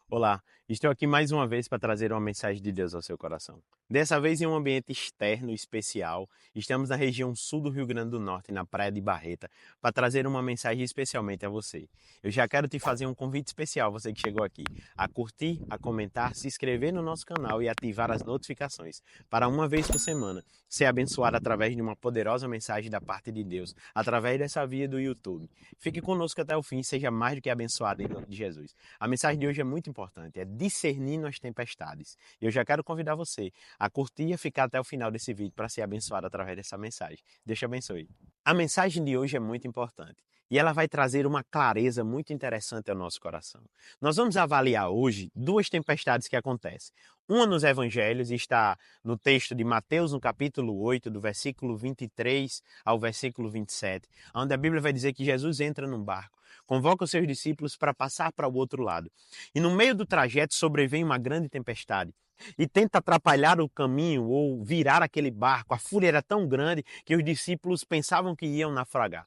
Olá, estou aqui mais uma vez para trazer uma mensagem de Deus ao seu coração. Dessa vez em um ambiente externo e especial, estamos na região sul do Rio Grande do Norte, na Praia de Barreta, para trazer uma mensagem especialmente a você. Eu já quero te fazer um convite especial, você que chegou aqui, a curtir, a comentar, se inscrever no nosso canal e ativar as notificações, para uma vez por semana ser abençoado através de uma poderosa mensagem da parte de Deus, através dessa via do YouTube. Fique conosco até o fim, seja mais do que abençoado em nome de Jesus. A mensagem de hoje é muito importante, é discernindo as tempestades. E eu já quero convidar você a curtir e a ficar até o final desse vídeo para ser abençoado através dessa mensagem. Deus te abençoe. A mensagem de hoje é muito importante e ela vai trazer uma clareza muito interessante ao nosso coração. Nós vamos avaliar hoje duas tempestades que acontecem. Uma nos evangelhos está no texto de Mateus, no capítulo 8, do versículo 23 ao versículo 27, onde a Bíblia vai dizer que Jesus entra num barco, convoca os seus discípulos para passar para o outro lado. E no meio do trajeto sobrevém uma grande tempestade e tenta atrapalhar o caminho ou virar aquele barco. A fúria era tão grande que os discípulos pensavam que iam naufragar.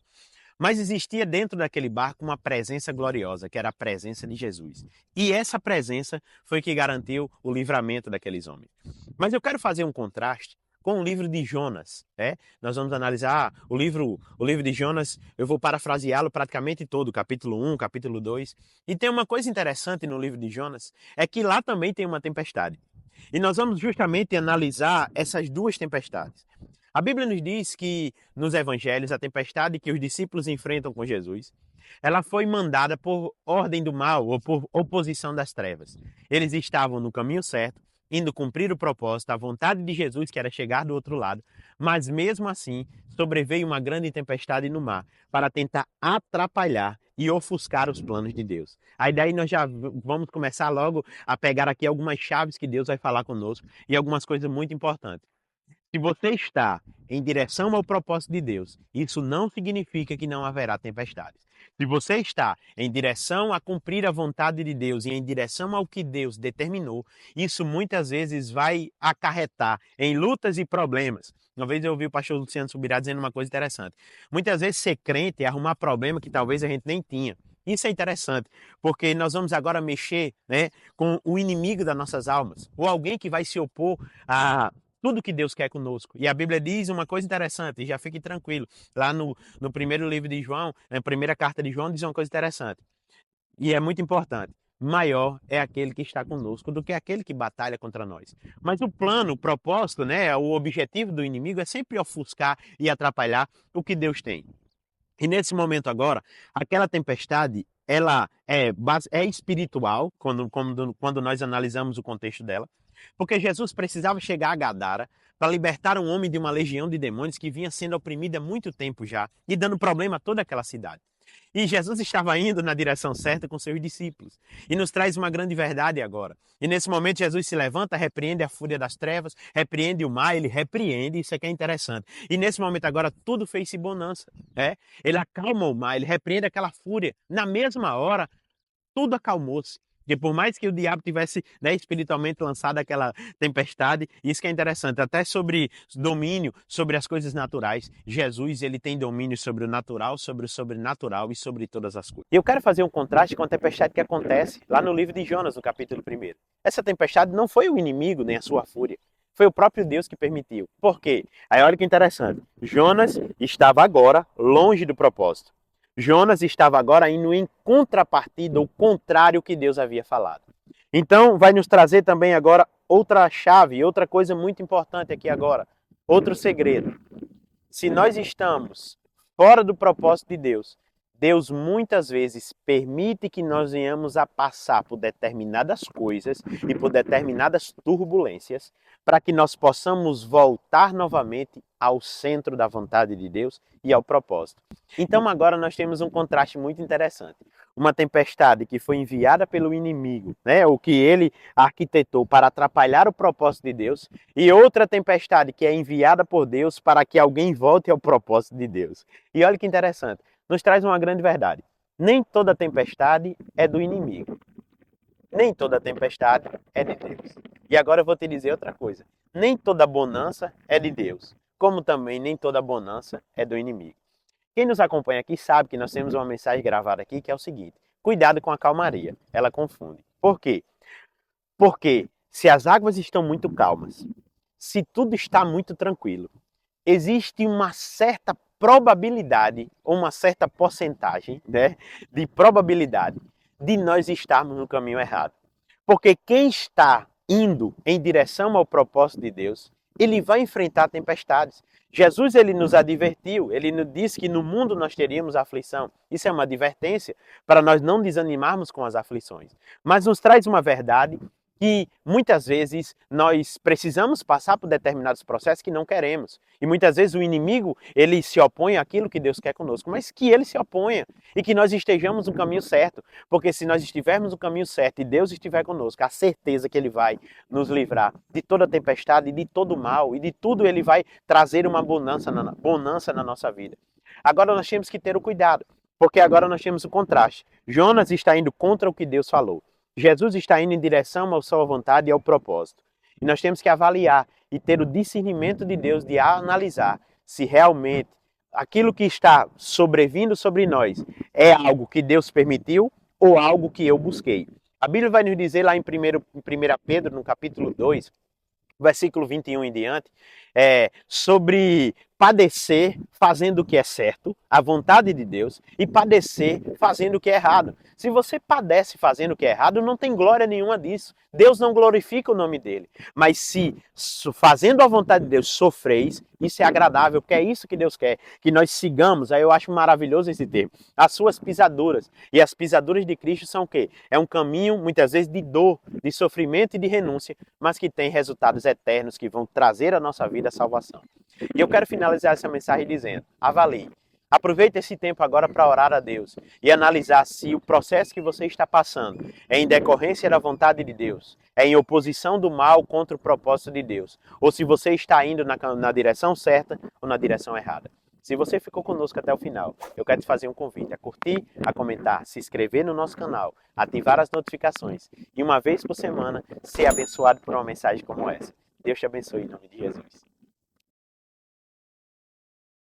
Mas existia dentro daquele barco uma presença gloriosa, que era a presença de Jesus. E essa presença foi que garantiu o livramento daqueles homens. Mas eu quero fazer um contraste com o livro de Jonas. Nós vamos analisar o livro de Jonas, eu vou parafraseá-lo praticamente todo, capítulo 1, capítulo 2. E tem uma coisa interessante no livro de Jonas, é que lá também tem uma tempestade. E nós vamos justamente analisar essas duas tempestades. A Bíblia nos diz que nos evangelhos a tempestade que os discípulos enfrentam com Jesus, ela foi mandada por ordem do mal ou por oposição das trevas. Eles estavam no caminho certo, indo cumprir o propósito, a vontade de Jesus, que era chegar do outro lado, mas mesmo assim sobreveio uma grande tempestade no mar para tentar atrapalhar e ofuscar os planos de Deus. Aí daí nós já vamos começar logo a pegar aqui algumas chaves que Deus vai falar conosco e algumas coisas muito importantes. Se você está em direção ao propósito de Deus, isso não significa que não haverá tempestades. Se você está em direção a cumprir a vontade de Deus e em direção ao que Deus determinou, isso muitas vezes vai acarretar em lutas e problemas. Uma vez eu ouvi o pastor Luciano Subirá dizendo uma coisa interessante. Muitas vezes ser crente é arrumar problema que talvez a gente nem tinha. Isso é interessante, porque nós vamos agora mexer, com o inimigo das nossas almas, ou alguém que vai se opor a tudo que Deus quer conosco. E a Bíblia diz uma coisa interessante, e já fique tranquilo. Lá no primeiro livro de João, na primeira carta de João, diz uma coisa interessante. E é muito importante. Maior é aquele que está conosco do que aquele que batalha contra nós. Mas o plano, o propósito, o objetivo do inimigo é sempre ofuscar e atrapalhar o que Deus tem. E nesse momento agora, aquela tempestade, ela é espiritual, quando nós analisamos o contexto dela, porque Jesus precisava chegar a Gadara para libertar um homem de uma legião de demônios que vinha sendo oprimida há muito tempo já e dando problema a toda aquela cidade. E Jesus estava indo na direção certa com seus discípulos. E nos traz uma grande verdade agora. E nesse momento Jesus se levanta, repreende a fúria das trevas, repreende o mar, ele repreende, isso aqui é interessante. E nesse momento agora tudo fez-se bonança. Ele acalma o mar, ele repreende aquela fúria. Na mesma hora, tudo acalmou-se. Porque por mais que o diabo tivesse, espiritualmente lançado aquela tempestade, isso que é interessante, até sobre domínio, sobre as coisas naturais, Jesus ele tem domínio sobre o natural, sobre o sobrenatural e sobre todas as coisas. E eu quero fazer um contraste com a tempestade que acontece lá no livro de Jonas, no capítulo 1. Essa tempestade não foi o inimigo nem a sua fúria, foi o próprio Deus que permitiu. Por quê? Aí olha que interessante, Jonas estava agora longe do propósito. Jonas estava agora indo em contrapartida, o contrário que Deus havia falado. Então, vai nos trazer também agora outra chave, outra coisa muito importante aqui agora, outro segredo. Se nós estamos fora do propósito de Deus, Deus muitas vezes permite que nós venhamos a passar por determinadas coisas e por determinadas turbulências para que nós possamos voltar novamente ao centro da vontade de Deus e ao propósito. Então agora nós temos um contraste muito interessante. Uma tempestade que foi enviada pelo inimigo, o que ele arquitetou para atrapalhar o propósito de Deus, e outra tempestade que é enviada por Deus para que alguém volte ao propósito de Deus. E olha que interessante, nos traz uma grande verdade. Nem toda tempestade é do inimigo. Nem toda tempestade é de Deus. E agora eu vou te dizer outra coisa. Nem toda bonança é de Deus, como também nem toda bonança é do inimigo. Quem nos acompanha aqui sabe que nós temos uma mensagem gravada aqui que é o seguinte: cuidado com a calmaria, ela confunde. Por quê? Porque se as águas estão muito calmas, se tudo está muito tranquilo, existe uma certa probabilidade, ou uma certa porcentagem, né, de probabilidade de nós estarmos no caminho errado. Porque quem está indo em direção ao propósito de Deus, ele vai enfrentar tempestades. Jesus ele nos advertiu, ele nos disse que no mundo nós teríamos aflição. Isso é uma advertência para nós não desanimarmos com as aflições. Mas nos traz uma verdade que muitas vezes nós precisamos passar por determinados processos que não queremos. E muitas vezes o inimigo, ele se opõe àquilo que Deus quer conosco, mas que ele se oponha e que nós estejamos no caminho certo. Porque se nós estivermos no caminho certo e Deus estiver conosco, a certeza que ele vai nos livrar de toda tempestade, de todo mal e de tudo ele vai trazer uma bonança na nossa vida. Agora nós temos que ter o cuidado, porque agora nós temos o contraste. Jonas está indo contra o que Deus falou. Jesus está indo em direção à sua vontade e ao propósito. E nós temos que avaliar e ter o discernimento de Deus de analisar se realmente aquilo que está sobrevindo sobre nós é algo que Deus permitiu ou algo que eu busquei. A Bíblia vai nos dizer lá em 1 Pedro, no capítulo 2, versículo 21 em diante, sobre padecer fazendo o que é certo, a vontade de Deus, e padecer fazendo o que é errado. Se você padece fazendo o que é errado, não tem glória nenhuma disso. Deus não glorifica o nome dele. Mas se fazendo a vontade de Deus sofreis, isso é agradável, porque é isso que Deus quer, que nós sigamos, aí eu acho maravilhoso esse termo, as suas pisaduras. E as pisaduras de Cristo são o quê? É um caminho, muitas vezes, de dor, de sofrimento e de renúncia, mas que tem resultados eternos que vão trazer à nossa vida a salvação. E eu quero finalizar essa mensagem dizendo, avalie. Aproveite esse tempo agora para orar a Deus e analisar se o processo que você está passando é em decorrência da vontade de Deus, é em oposição do mal contra o propósito de Deus, ou se você está indo na direção certa ou na direção errada. Se você ficou conosco até o final, eu quero te fazer um convite a curtir, a comentar, se inscrever no nosso canal, ativar as notificações e uma vez por semana ser abençoado por uma mensagem como essa. Deus te abençoe em nome de Jesus.